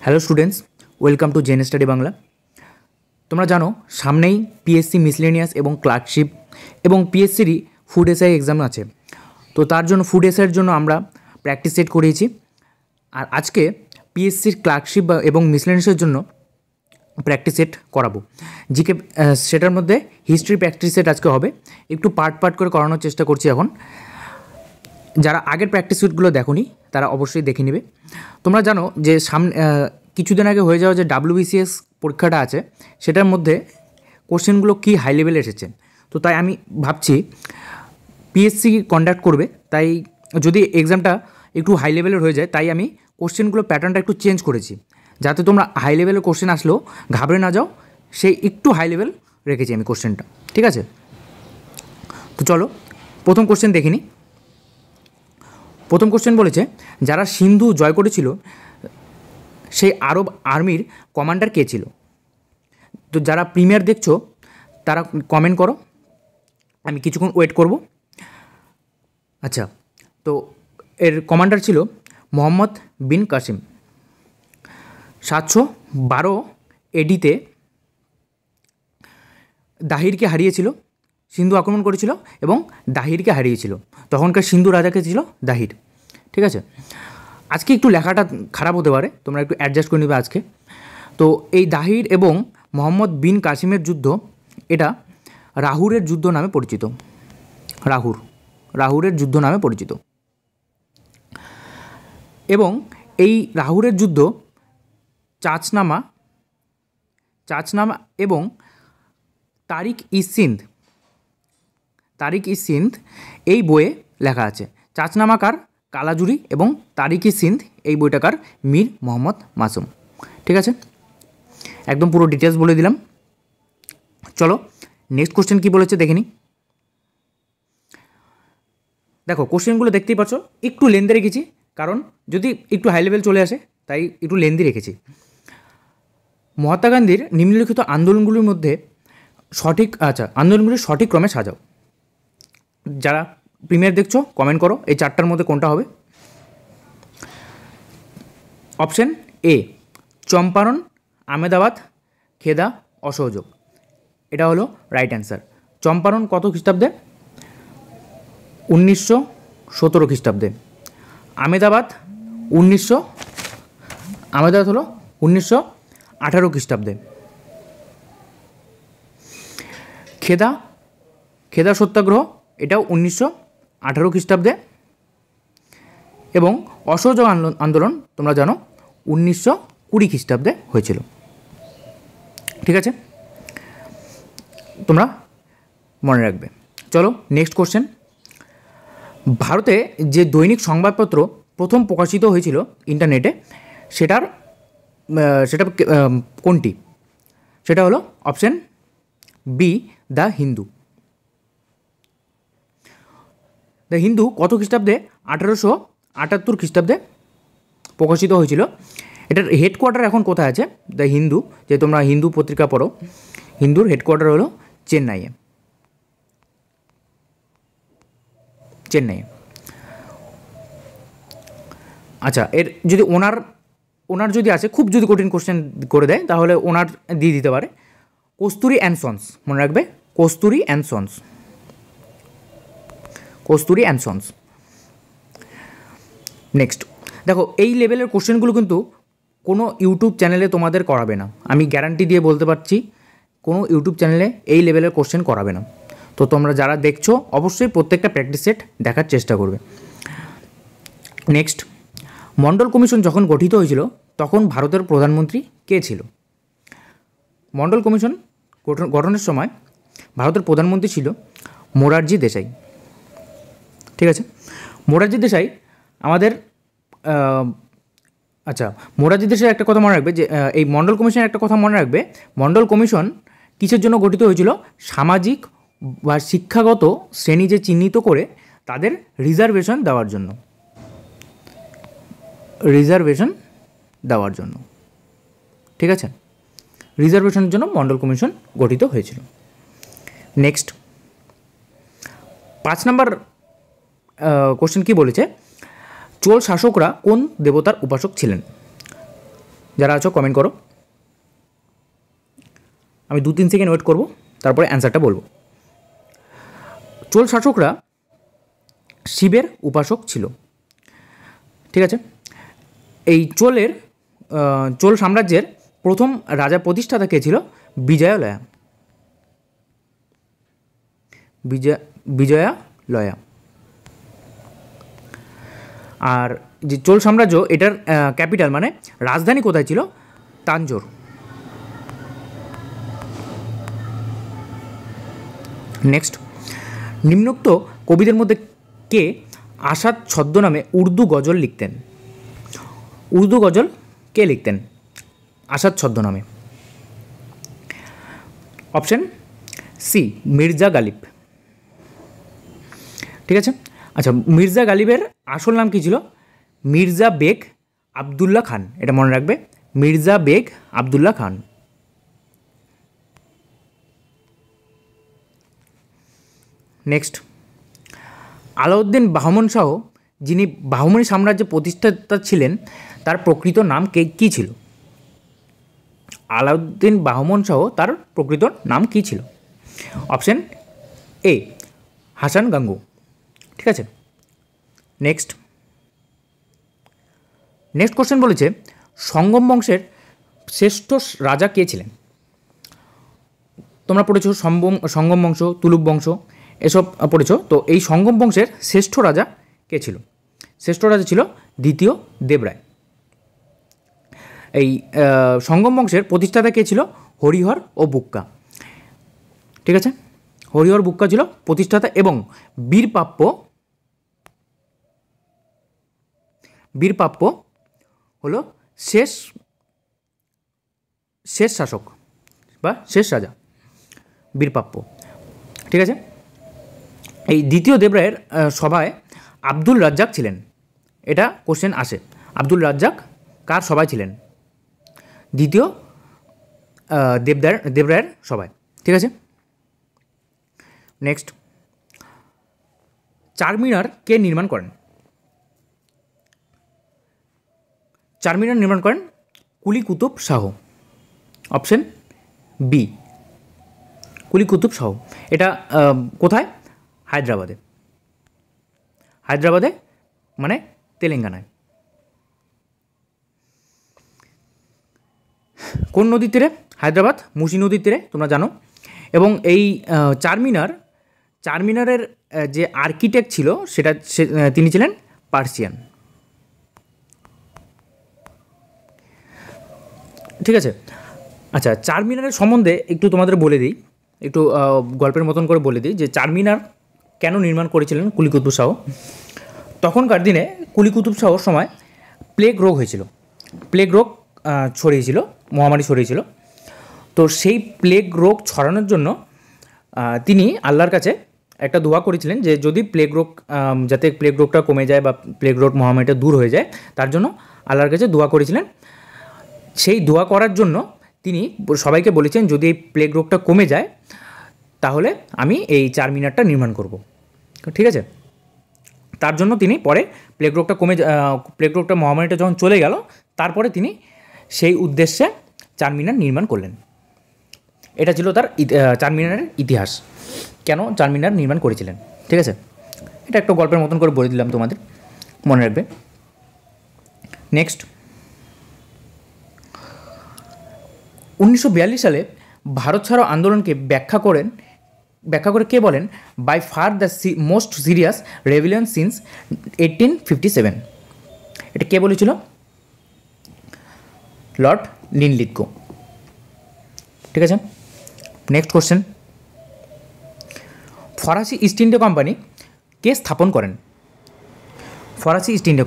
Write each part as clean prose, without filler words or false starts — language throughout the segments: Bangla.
Hello students, welcome to Gen study Bangla. তোমরা জানো সামনেই পিএসসি মিসলেনিয়াস এবং ক্লার্কশিপ এবং পিএসসিরই ফুড এসআই এক্সাম আছে। তো তার জন্য ফুড এসআইয়ের জন্য আমরা প্র্যাকটিস সেট করিয়েছি। আর আজকে পিএসসির ক্লার্কশিপ এবং মিসলেনিয়াসের জন্য প্র্যাকটিস সেট করাবো। জিকে সেটার মধ্যে হিস্ট্রি প্র্যাকটিস সেট আজকে হবে। একটু পার্ট পার্ট করে করানোর চেষ্টা করছি এখন। যারা আগের প্র্যাকটিস সেটগুলো দেখোনি তারা অবশ্যই দেখে নেবে। তোমরা জানো যে কিছুদিন আগে হয়ে যাওয়া যে WBCS পরীক্ষাটা আছে সেটার মধ্যে কোশ্চেনগুলো কি হাই লেভেলে এসেছে। তো তাই আমি ভাবছি পিএসসি কন্ডাক্ট করবে, তাই যদি এক্সামটা একটু হাই লেভেলের হয়ে যায় তাই আমি কোশ্চেনগুলো প্যাটার্নটা একটু চেঞ্জ করেছি, যাতে তোমরা হাই লেভেলের কোশ্চেন আসলেও ঘাবড়ে না যাও। সেই একটু হাই লেভেল রেখেছি আমি কোশ্চেনটা, ঠিক আছে? তো চলো প্রথম কোশ্চেন দেখে নিই। প্রথম কোশ্চেন বলেছে, যারা সিন্ধু জয় করেছিল সেই আরব আর্মির কমান্ডার কে ছিল? তো যারা প্রিমিয়ার দেখছো তারা কমেন্ট করো, আমি কিছুক্ষণ ওয়েট করব। আচ্ছা, তো এর কমান্ডার ছিল মোহাম্মদ বিন কাসিম। 712 এডিতে দাহিরকে হারিয়েছিল, সিন্ধু আক্রমণ করেছিল এবং দাহিরকে হারিয়েছিল। তখনকার সিন্ধু রাজাকে ছিল দাহির, ঠিক আছে? আজকে একটু লেখাটা খারাপ হতে পারে, তোমরা একটু অ্যাডজাস্ট করে নেবে আজকে। তো এই দাহির এবং মোহাম্মদ বিন কাসিমের যুদ্ধ, এটা রাহুরের যুদ্ধ নামে পরিচিত। রাহুরের যুদ্ধ নামে পরিচিত। এবং এই রাহুরের যুদ্ধ চাচনামা এবং তারিক ই সিন্ধ এই বইয়ে লেখা আছে। চাচনামাকার কালাজুরি এবং তারিক ই সিন্ধ এই বইটাকার মীর মোহাম্মদ মাসুম, ঠিক আছে? একদম পুরো ডিটেলস বলে দিলাম। চলো নেক্সট কোশ্চেন কী বলেছে দেখে নিই। দেখো কোশ্চেনগুলো দেখতেই পাচ্ছ, একটু লেন্দি রেখেছি, কারণ যদি একটু হাই লেভেল চলে আসে তাই একটু লেন্দি রেখেছি। মহাত্মা গান্ধীর নিম্নলিখিত আন্দোলনগুলির মধ্যে আন্দোলনগুলির সঠিক ক্রমে সাজাও। যারা প্রিমিয়ার দেখছো কমেন্ট করো এই চারটার মধ্যে কোনটা হবে। অপশন এ চম্পারণ, আহমেদাবাদ, খেদা, অসহযোগ, এটা হলো রাইট অ্যান্সার। চম্পারণ কত খ্রিস্টাব্দে? 1917 খ্রিস্টাব্দে। আহমেদাবাদ হলো 1918 খ্রিস্টাব্দে। খেদা সত্যাগ্রহ এটাও 1918 খ্রিস্টাব্দে। এবং অসহযোগ আন্দোলন তোমরা জানো 1920 খ্রিস্টাব্দে হয়েছিল, ঠিক আছে? তোমরা মনে রাখবে। চলো নেক্সট কোশ্চেন। ভারতে যে দৈনিক সংবাদপত্র প্রথম প্রকাশিত হয়েছিল ইন্টারনেটে সেটা কোনটি? সেটা হলো option B, the Hindu. The Hindu কত খ্রিস্টাব্দে? 1878 খ্রিস্টাব্দে প্রকাশিত হয়েছিল। এটার হেডকোয়ার্টার এখন কোথায় আছে? দ্য হিন্দু, যে তোমরা হিন্দু পত্রিকা পড়ো, হিন্দুর হেডকোয়ার্টার হলো চেন্নাইয়ে। আচ্ছা, এর যদি ওনার যদি আছে, খুব যদি কঠিন কোশ্চেন করে দেয় তাহলে ওনার দিয়ে দিতে পারে। কস্তুরী অ্যান্ড সন্স, মনে রাখবে, কস্তুরী অ্যান্ড সন্স। নেক্সট দেখো, এই লেভেলের কোশ্চেনগুলো কিন্তু কোনো ইউটিউব চ্যানেলে তোমাদের করাবে না, আমি গ্যারান্টি দিয়ে বলতে পারছি। কোনো ইউটিউব চ্যানেলে এই লেভেলের কোশ্চেন করাবে না। তো তোমরা যারা দেখছো অবশ্যই প্রত্যেকটা প্র্যাকটিস সেট দেখার চেষ্টা করবে। নেক্সট, মণ্ডল কমিশন যখন গঠিত হয়েছিল তখন ভারতের প্রধানমন্ত্রী কে ছিল? মণ্ডল কমিশন গঠনের সময় ভারতের প্রধানমন্ত্রী ছিল মোরারজি দেশাই, ঠিক আছে? মোরারজি দেশাই আমাদের মোরারজি দেশাই একটা কথা মনে রাখবে, যে এই মণ্ডল কমিশনের একটা কথা মনে রাখবে। মণ্ডল কমিশন কিসের জন্য গঠিত হয়েছিল? সামাজিক বা শিক্ষাগত শ্রেণী যে চিহ্নিত করে তাদের রিজার্ভেশন দেওয়ার জন্য, ঠিক আছে? রিজার্ভেশনের জন্য মণ্ডল কমিশন গঠিত হয়েছিল। নেক্সট 5 নম্বর কোশ্চেন কি বলেছে? চোল শাসকরা কোন দেবতার উপাসক ছিলেন? যারা আছো কমেন্ট করো, আমি 2-3 সেকেন্ড ওয়েট করব, তারপরে অ্যান্সারটা বলবো। চোল শাসকরা শিবের উপাসক ছিল। ঠিক আছে, এই চোল সাম্রাজ্যের প্রথম রাজা প্রতিষ্ঠাতা কে ছিল? বিজয়ালয়া। বিজয়ালয়া। আর যে চোল সাম্রাজ্য, এটার ক্যাপিটাল মানে রাজধানী কোথায় ছিল? তাঞ্জোর। নেক্সট, নিম্নোক্ত কবিদের মধ্যে কে আসাদ ছদ্মনামে উর্দু গজল লিখতেন? উর্দু গজল কে লিখতেন আসাদ ছদ্মনামে? Option C, Mirza Ghalib. ঠিক আছে, আচ্ছা, মির্জা গালিবের আসল নাম কী ছিল? মির্জা বেগ আবদুল্লাহ খান। এটা মনে রাখবে, মির্জা বেগ আবদুল্লাহ খান। নেক্সট, আলাউদ্দিন বাহমন শাহ, যিনি বাহমনি সাম্রাজ্যের প্রতিষ্ঠাতা ছিলেন, তার প্রকৃত নাম কী ছিল? আলাউদ্দিন বাহমন শাহ, তার প্রকৃত নাম কী ছিল? Option A, Hasan Gangu. ঠিক আছে, নেক্সট কোশ্চেন বলেছে, সঙ্গম বংশের শ্রেষ্ঠ রাজা কে ছিলেন? তোমরা পড়েছো সঙ্গম বংশ, তুলুক বংশ, এসব পড়েছো। তো এই সঙ্গম বংশের শ্রেষ্ঠ রাজা কে ছিল? শ্রেষ্ঠ রাজা ছিল দ্বিতীয় দেবরায়। এই সঙ্গম বংশের প্রতিষ্ঠাতা কে ছিল? হরিহর ও বুক্কা। ঠিক আছে, হরিহর বুক্কা ছিল প্রতিষ্ঠাতা, এবং বীরপাপ্য হলো শেষ শাসক বা শেষ রাজা, বীরপাপ্য। ঠিক আছে, এই দ্বিতীয় দেবরায়ের সভায় আব্দুল রাজ্জাক ছিলেন। এটা কোশ্চেন আসে, আব্দুল রাজ্জাক কার সভায় ছিলেন? দ্বিতীয় দেবরায়ের সভায়। ঠিক আছে, নেক্সট, চারমিনার কে নির্মাণ করেন? চারমিনার নির্মাণ করেন কুলি কুতুব শাহ। অপশন বি, কুলি কুতুব শাহ। এটা কোথায়? হায়দ্রাবাদে মানে তেলেঙ্গানায়। কোন নদীর তীরে? হায়দ্রাবাদ মুসি নদীর তীরে, তোমরা জানো। এবং এই চারমিনারের যে আর্কিটেক্ট ছিল তিনি ছিলেন পার্সিয়ান। ঠিক আছে, আচ্ছা, চারমিনারের সম্বন্ধে একটু তোমাদের বলে দিই, একটু গল্পের মতন করে বলে দিই যে চারমিনার কেন নির্মাণ করেছিলেন কুলি কুতুব শাহ। তখনকার দিনে কুলি কুতুব শাহর সময় প্লেগ রোগ হয়েছিল, প্লেগ রোগ ছড়িয়েছিল, মহামারী ছড়িয়েছিল। তো সেই প্লেগ রোগ ছড়ানোর জন্য তিনি আল্লাহর কাছে একটা দোয়া করেছিলেন যে যদি যাতে প্লেগ রোগটা কমে যায় বা প্লেগ রোগ মহামারীটা দূর হয়ে যায়, তার জন্য আল্লাহর কাছে দোয়া করেছিলেন। সেই দোয়া করার জন্য তিনি সবাইকে বলেছেন যদি এই প্লেগ রোগটা কমে যায় তাহলে আমি এই চারমিনারটা নির্মাণ করব। ঠিক আছে, তার জন্য তিনি পরে প্লেগ রোগটা মহামারীটা যখন চলে গেল, তারপরে তিনি সেই উদ্দেশ্যে চারমিনার নির্মাণ করলেন। এটা ছিল তার চারমিনারের ইতিহাস, কেন চারমিনার নির্মাণ করেছিলেন। ঠিক আছে, এটা একটা গল্পের মতন করে বলে দিলাম, তোমাদের মনে রাখবে। নেক্সট, 1942 সালে ভারত ছাড়ো আন্দোলনকে ব্যাখ্যা করে কে বলেন by far the most serious rebellion since 1857? এটা কে বলেছিল? Lord Linlithgow. ঠিক আছে, নেক্সট কোশ্চেন, ফরাসি ইস্ট ইন্ডিয়া কোম্পানি কে স্থাপন করেন? ফরাসি ইস্ট ইন্ডিয়া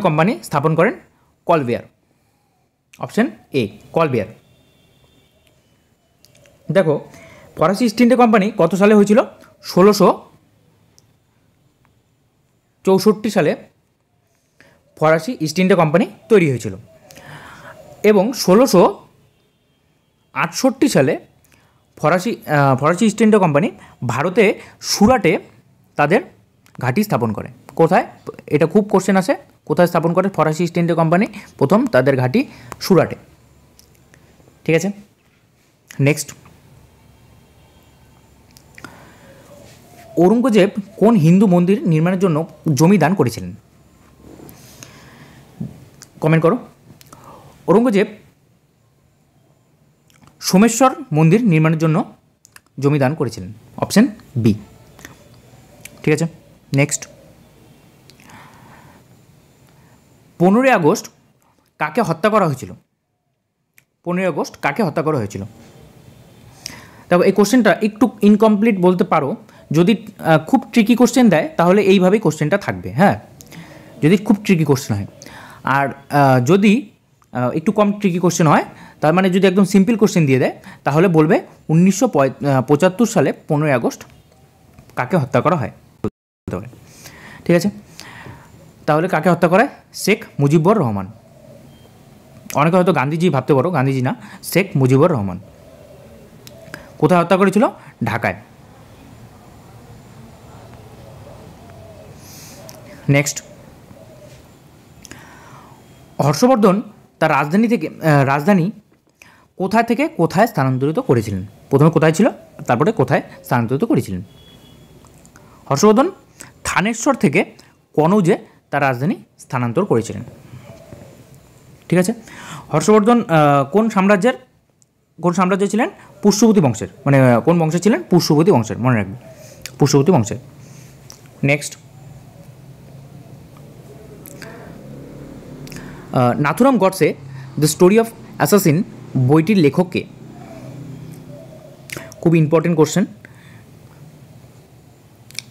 কোম্পানি স্থাপন করেন কলবেয়ার। Option A, কলবেয়ার। দেখো, ফরাসি ইস্ট ইন্ডিয়া কোম্পানি কত সালে হয়েছিল? 1664 সালে ফরাসি ইস্ট ইন্ডিয়া কোম্পানি তৈরি হয়েছিল, এবং 1668 সালে ফরাসি ইস্ট ইন্ডিয়া কোম্পানি ভারতে সুরাটে তাদের ঘাঁটি স্থাপন করে। কোথায়? এটা খুব কোশ্চেন আসে, কোথায় স্থাপন করে ফরাসি ইস্ট ইন্ডিয়া কোম্পানি? প্রথম তাদের ঘাঁটি সুরাটে। ঠিক আছে, নেক্সট, ঔরঙ্গজেব কোন হিন্দু মন্দির নির্মাণের জন্য জমি দান করেছিলেন? কমেন্ট করো। ঔরঙ্গজেব সোমেশ্বর মন্দির নির্মাণের জন্য জমি দান করেছিলেন, অপশন বি। ঠিক আছে, নেক্সট, 15ই আগস্ট কাকে হত্যা করা হয়েছিল? 15ই আগস্ট কাকে হত্যা করা হয়েছিল? দেখো এই কোশ্চেনটা একটু ইনকমপ্লিট বলতে পারো, যদি খুব ট্রিকি কোশ্চেন দেয় তাহলে এইভাবেই কোশ্চেনটা থাকবে, হ্যাঁ, যদি খুব ট্রিকি কোশ্চেন হয়। আর যদি একটু কম ট্রিকি কোশ্চেন হয়, তার মানে যদি একদম সিম্পল কোশ্চেন দিয়ে দেয় তাহলে বলবে 1975 সালে 15ই আগস্ট কাকে হত্যা করা হয়। ঠিক আছে, তাহলে কাকে হত্যা করায়? শেখ মুজিবুর রহমান। অনেকে হয়তো গান্ধীজি ভাবতে পারো, গান্ধীজি না, শেখ মুজিবুর রহমান। কোথায় হত্যা করেছিল? ঢাকায়। নেক্সট, হর্ষবর্ধন তার রাজধানী কোথা থেকে কোথায় স্থানান্তরিত করেছিলেন? প্রথমে কোথায় ছিল, তারপরে কোথায় স্থানান্তরিত করেছিলেন? হর্ষবর্ধন থানেশ্বর থেকে কনৌজে তার রাজধানী স্থানান্তর করেছিলেন। ঠিক আছে, হর্ষবর্ধন কোন সাম্রাজ্য ছিলেন? পুষ্যভূতি বংশের, মানে কোন বংশে ছিলেন? পুষ্যভূতি বংশের, মনে রাখবে, পুষ্যভূতি বংশের। Next, Nathuram Godse the story of assassin বইটির লেখককে? খুব ইম্পর্টেন্ট কোশ্চেন।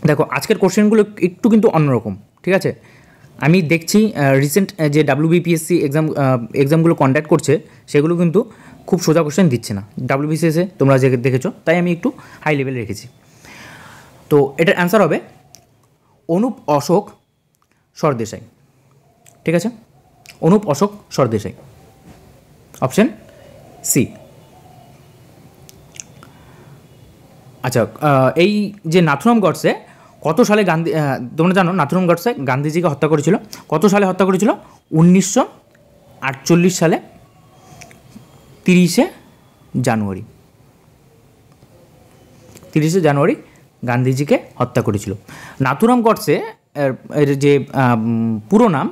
দেখো আজকের কোশ্চেনগুলো একটু কিন্তু অন্যরকম। ঠিক আছে, আমি দেখছি রিসেন্ট যে WBPSC এক্সামগুলো কন্ডাক্ট করছে সেগুলো কিন্তু খুব সোজা কোশ্চেন দিচ্ছে না। WBCSে তোমরা যে দেখেছো, তাই আমি একটু হাই লেভেলে রেখেছি। তো এটার অ্যান্সার হবে অনুপ অশোক সরদেশাই। ঠিক আছে, অনুপ অশোক সরদেশাই, অপশন সি। আচ্ছা, এই যে নাথুরাম গডসে কত সালে তোমরা জানো নাথুরাম গডসে গান্ধীজিকে হত্যা করেছিল? কত সালে হত্যা করেছিল? 1948 সালে 30শে জানুয়ারি। 30শে জানুয়ারি গান্ধীজিকে হত্যা করেছিল। নাথুরাম গডসে এর যে পুরো নাম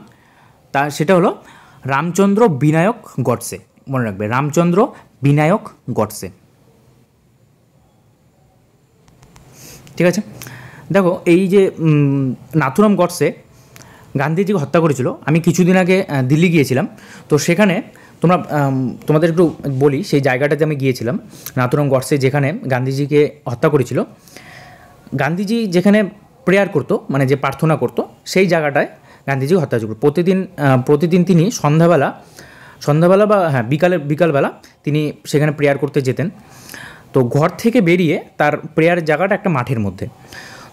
সেটা হলো রামচন্দ্র বিনায়ক গডসে। মনে রাখবে, রামচন্দ্র বিনায়ক গডসে। ঠিক আছে, দেখো এই যে নাথুরাম গডসে গান্ধীজিকে হত্যা করেছিল, আমি কিছুদিন আগে দিল্লি গিয়েছিলাম। তো সেখানে তোমাদের একটু বলি, সেই জায়গাটাতে আমি গিয়েছিলাম, নাথুরাম গডসে যেখানে গান্ধীজিকে হত্যা করেছিল। গান্ধীজি যেখানে প্রেয়ার করতো, মানে যে প্রার্থনা করতো, সেই জায়গাটায় গান্ধীজিকে হত্যা করেছিল। প্রতিদিন তিনি সন্ধ্যাবেলা বা হ্যাঁ বিকালবেলা তিনি সেখানে প্রেয়ার করতে যেতেন। তো ঘর থেকে বেরিয়ে তার প্রেয়ারের জায়গাটা একটা মাঠের মধ্যে।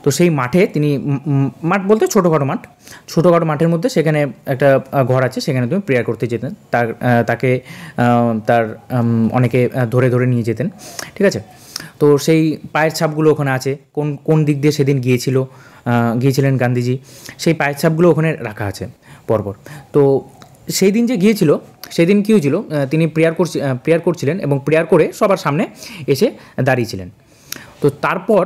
তো সেই মাঠে তিনি, মাঠ বলতে ছোটোখাটো মাঠের মধ্যে সেখানে একটা ঘর আছে, সেখানে তুমি প্রেয়ার করতে যেতেন। তাকে অনেকে ধরে ধরে নিয়ে যেতেন। ঠিক আছে, তো সেই পায়ের ছাপগুলো ওখানে আছে, কোন দিক দিয়ে সেদিন গিয়েছিলেন গান্ধীজি, সেই পায়ের ছাপগুলো ওখানে রাখা আছে পরপর। তো সেই দিন যে গিয়েছিল, সেদিন কী হয়েছিল, তিনি প্রেয়ার করছিলেন এবং প্রেয়ার করে সবার সামনে এসে দাঁড়িয়েছিলেন। তো তারপর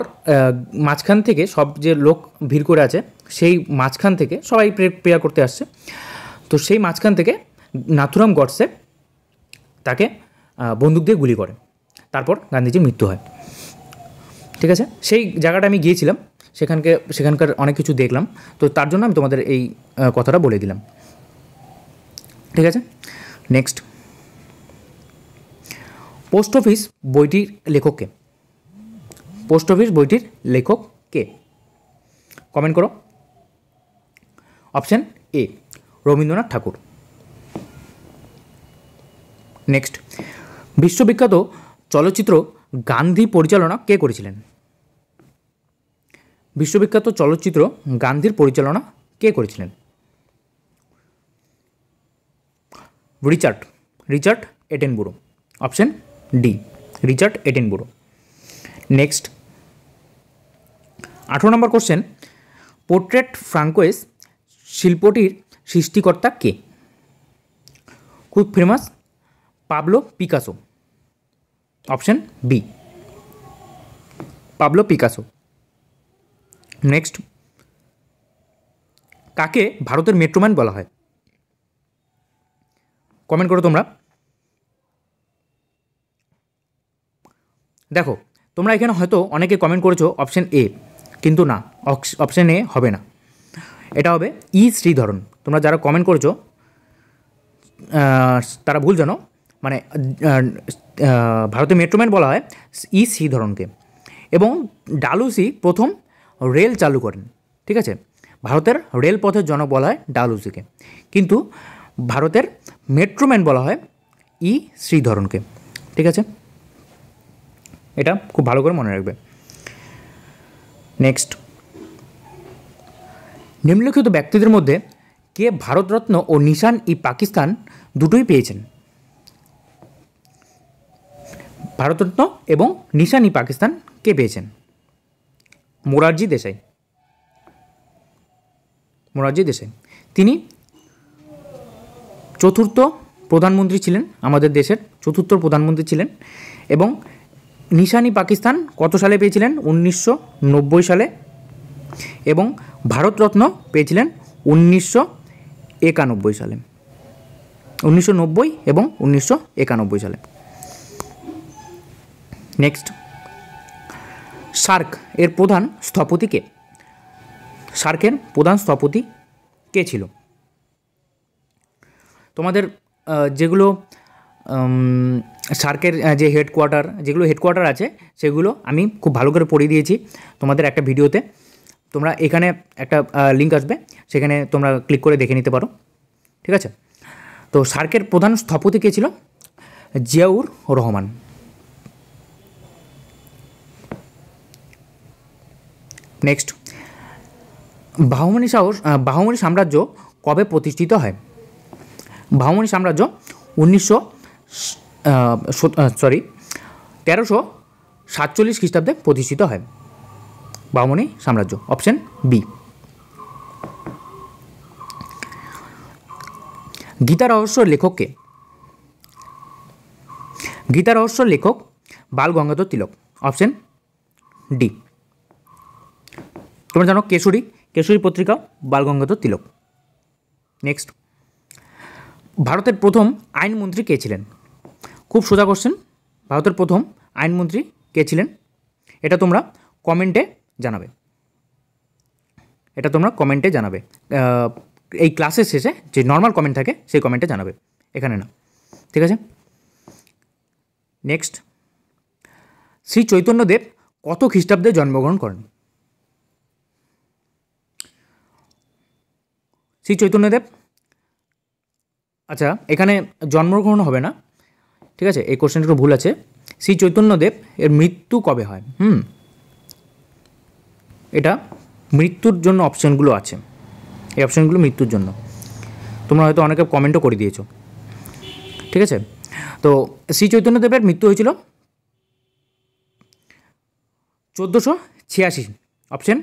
মাঝখান থেকে সব যে লোক ভিড় করে আছে, সেই মাঝখান থেকে সবাই প্রেয়ার করতে আসছে। তো সেই মাঝখান থেকে নাথুরাম গডসে তাকে বন্দুক দিয়ে গুলি করে, তারপর গান্ধীজির মৃত্যু হয়। ঠিক আছে, সেই জায়গাটা আমি গিয়েছিলাম, সেখানকার অনেক কিছু দেখলাম। তো তার জন্য আমি তোমাদের এই কথাটা বলে দিলাম। ঠিক আছে, নেক্সট, পোস্ট অফিস বইটির লেখককে? পোস্ট অফিস বইটির লেখক কে? কমেন্ট করো। Option A, Rabindranath Thakur. Next, বিশ্ববিখ্যাত চলচ্চিত্র গান্ধী পরিচালনা কে করেছিলেন? বিশ্ববিখ্যাত চলচ্চিত্র গান্ধীর পরিচালনা কে করেছিলেন? Richard Attenborough, option D, Richard Attenborough. Next, 18 নম্বর কোশ্চেন, পোর্ট্রেট ফ্রাঙ্কোয়েস শিল্পটির সৃষ্টিকর্তা কে? খুব famous, Pablo Picasso. Option B, Pablo Picasso. Next, কাকে ভারতের মেট্রোম্যান বলা হয়? কমেন্ট করো তোমরা। দেখো, তোমরা এখানে হয়তো অনেকে কমেন্ট করেছো অপশন এ, কিন্তু না, অপশন এ হবে না, এটা হবে ই শ্রীধরন। তোমরা যারা কমেন্ট করেছো তারা ভুল জানো, মানে ভারতের মেট্রোম্যান বলা হয় ই শ্রীধরনকে। এবং ডালহৌসি প্রথম রেল চালু করেন, ঠিক আছে? ভারতের রেলপথের জনক বলা হয় ডালহৌসিকে, কিন্তু ভারতের মেট্রোম্যান বলা হয় ই শ্রীধরনকে, ঠিক আছে? এটা খুব ভালো করে মনে রাখবে। নেক্সট, নিম্নলিখিত ব্যক্তিদের মধ্যে কে ভারতরত্ন ও নিশান ই পাকিস্তান দুটোই পেয়েছেন? ভারতরত্ন এবং নিশান ই পাকিস্তান কে পেয়েছেন? মোরারজি দেশাই। মোরারজি দেশাই, তিনি চতুর্থ প্রধানমন্ত্রী ছিলেন, আমাদের দেশের চতুর্থ প্রধানমন্ত্রী ছিলেন। এবং নিশান ই পাকিস্তান কত সালে পেয়েছিলেন? 1990 সালে। এবং ভারতরত্ন পেয়েছিলেন 1991 সালে। 1990 এবং 1991 সালে। নেক্সট, সার্ক এর প্রধান স্থপতি কে? সার্কের প্রধান স্থপতি কে ছিল? তোমাদের যেগুলো সার্কের যে হেডকোয়ার্টার আছে সেগুলো আমি খুব ভালো করে পড়িয়ে দিয়েছি তোমাদের একটা ভিডিওতে। তোমরা এখানে একটা লিঙ্ক আসবে, সেখানে তোমরা ক্লিক করে দেখে নিতে পারো, ঠিক আছে? তো সার্কের প্রধান স্থপতি কে ছিল? জিয়াউর রহমান। নেক্সট, বাহমনি সাম্রাজ্য কবে প্রতিষ্ঠিত হয়? বাহমনি সাম্রাজ্য 1347 খ্রিস্টাব্দে প্রতিষ্ঠিত হয় বাহমনি সাম্রাজ্য। Option B. গীতা রহস্যর লেখক কে? গীতা রহস্যর লেখক বাল গঙ্গাধর তিলক। Option D. তোমরা জানো কেশরী পত্রিকা বাল গঙ্গাধর তিলক। নেক্সট, ভারতের প্রথম আইনমন্ত্রী কে ছিলেন? খুব সোজা কোশ্চেন, ভারতের প্রথম আইনমন্ত্রী কে ছিলেন? এটা তোমরা কমেন্টে জানাবে, এই ক্লাসের শেষে যে নর্মাল কমেন্ট থাকে সেই কমেন্টে জানাবে, এখানে না, ঠিক আছে? নেক্সট, শ্রী চৈতন্যদেব কত খ্রিস্টাব্দে জন্মগ্রহণ করেন? শ্রী চৈতন্যদেব, আচ্ছা এখানে জন্মগ্রহণ হবে না, ঠিক আছে? এই কোশ্চেনটা একটু ভুল আছে। শ্রী চৈতন্যদেব এর মৃত্যু কবে হয়? এটা মৃত্যুর জন্য অপশানগুলো আছে, এই অপশানগুলো মৃত্যুর জন্য। তোমরা হয়তো অনেকে কমেন্টও করে দিয়েছো, ঠিক আছে? তো শ্রী চৈতন্যদেবের মৃত্যু হয়েছিল 1486। Option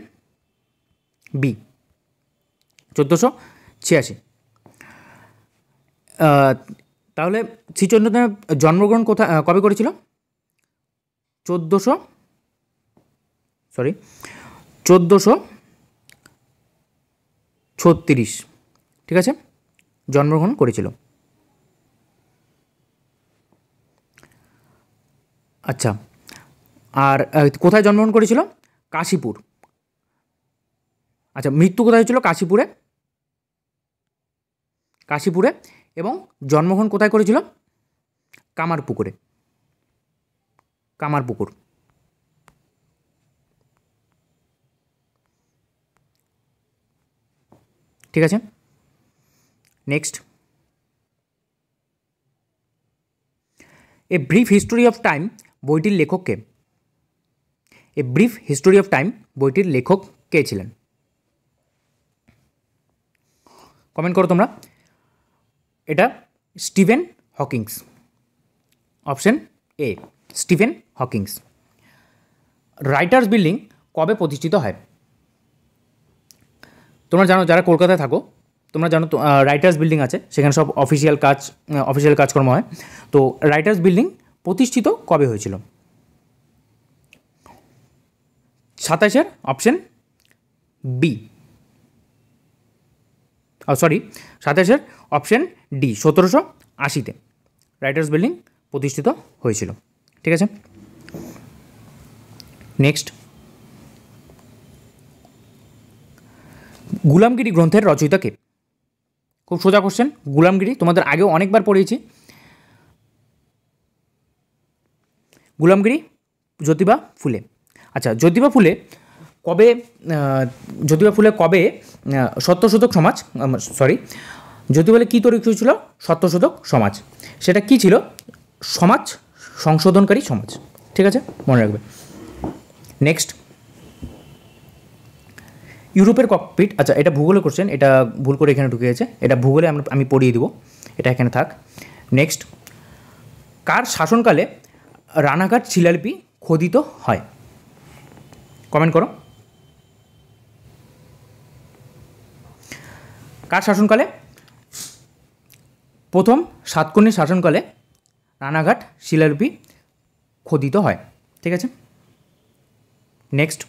B, 1486। তাহলে শ্রী চৈতন্যদেব জন্মগ্রহণ কবে করেছিল? 1436, ঠিক আছে, জন্মগ্রহণ করেছিল। আচ্ছা, আর কোথায় জন্মগ্রহণ করেছিল? কাশীপুর। আচ্ছা, মৃত্যু কোথায় হয়েছিল? কাশীপুরে। এবং জন্মগ্রহণ কোথায় করেছিল? কামারপুকুর। ঠিক আছে। Next, a brief history of time বইটির লেখক কে? A brief history of time বইটির লেখক কে ছিলেন? কমেন্ট করো তোমরা। এটা Stephen Hawkings. Option A, Stephen Hawkings. Writers' Building কবে প্রতিষ্ঠিত হয়? তোমরা জানো, যারা কলকাতায় থাকো তোমরা জানো তো রাইটার্স বিল্ডিং আছে, সেখানে সব অফিসিয়াল কাজকর্ম হয়। তো রাইটার্স বিল্ডিং প্রতিষ্ঠিত কবে হয়েছিল? 27-এর অপশন বি, 27-এর অপশন ডি, 1780-তে রাইটার্স বিল্ডিং প্রতিষ্ঠিত হয়েছিল। ঠিক আছে, নেক্সট, গুলামগিরি গ্রন্থের রচয়িতা কে? খুব সোজা কোশ্চেন। গুলামগিরি তোমাদের আগেও অনেকবার পড়িয়েছি। গুলামগিরি জ্যোতিবা ফুলে। আচ্ছা, জ্যোতিবা ফুলে কবে সত্যশোধক সমাজ, জ্যোতিবা ফুলে কী তৈরি হয়েছিল? সত্যশোধক সমাজ। সেটা কি ছিল? সমাজ সংশোধনকারী সমাজ। ঠিক আছে, মনে রাখবে। নেক্সট, ইউরোপের ককপিট। আচ্ছা, এটা ভূগোলে কোশ্চেন, এটা ভুল করে এখানে ঢুকে গেছে, এটা ভূগোলে আমি পড়িয়ে দিব, এটা এখানে থাক। নেক্সট, কার শাসনকালে রানাঘাট শিলালিপি খোদিত হয়? কমেন্ট করো। কার শাসনকালে? প্রথম সাতকর্ণীর শাসনকালে রানাঘাট শিলালিপি খোদিত হয়। ঠিক আছে, নেক্সট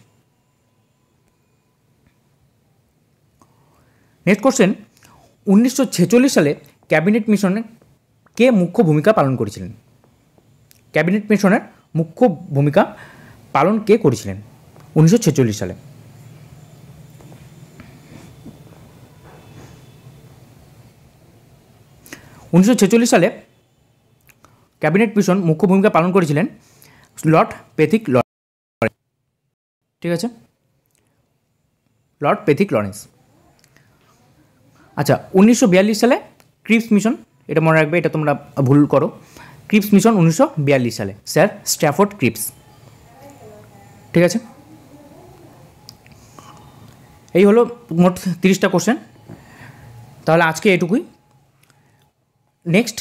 কোশ্চেন, 1946 সালে ক্যাবিনেট মিশনে কে মুখ্য ভূমিকা পালন করেছিলেন? ক্যাবিনেট মিশনের মুখ্য ভূমিকা পালন কে করেছিলেন 1946 সালে? সালে ক্যাবিনেট মিশন মুখ্য ভূমিকা পালন করেছিলেন লর্ড পেথিক লরেন্স। ঠিক আছে, লর্ড পেথিক লরেন্স। আচ্ছা, 1942 সালে ক্রিপস মিশন, এটা মনে রাখবে, এটা তোমরা ভুল করো। ক্রিপস মিশন 1942 সালে, স্যার স্ট্র্যাফোর্ড ক্রিপস। ঠিক আছে, এই হলো মোট 30টা কোশ্চেন। তাহলে আজকে এটুকুই। নেক্সট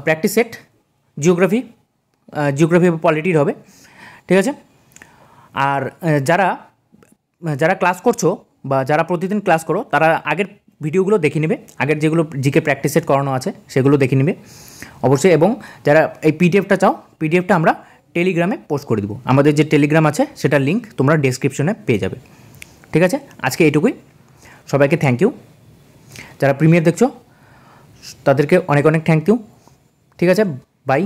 প্র্যাকটিস সেট জিওগ্রাফি বা পলিটির হবে। ঠিক আছে, আর যারা ক্লাস করছো বা যারা প্রতিদিন ক্লাস করো, তারা আগের ভিডিওগুলো দেখে নেবে, আগের যেগুলো জিকে প্র্যাকটিস সেট করানো আছে সেগুলো দেখে নেবে অবশ্যই। এবং যারা এই পিডিএফটা চাও, পিডিএফটা আমরা টেলিগ্রামে পোস্ট করে দেবো। আমাদের যে টেলিগ্রাম আছে সেটার লিঙ্ক তোমরা ডেসক্রিপশনে পেয়ে যাবে। ঠিক আছে, আজকে এইটুকুই। সবাইকে থ্যাংক ইউ। যারা প্রিমিয়ার দেখছো তাদেরকে অনেক থ্যাংক ইউ। ঠিক আছে, বাই।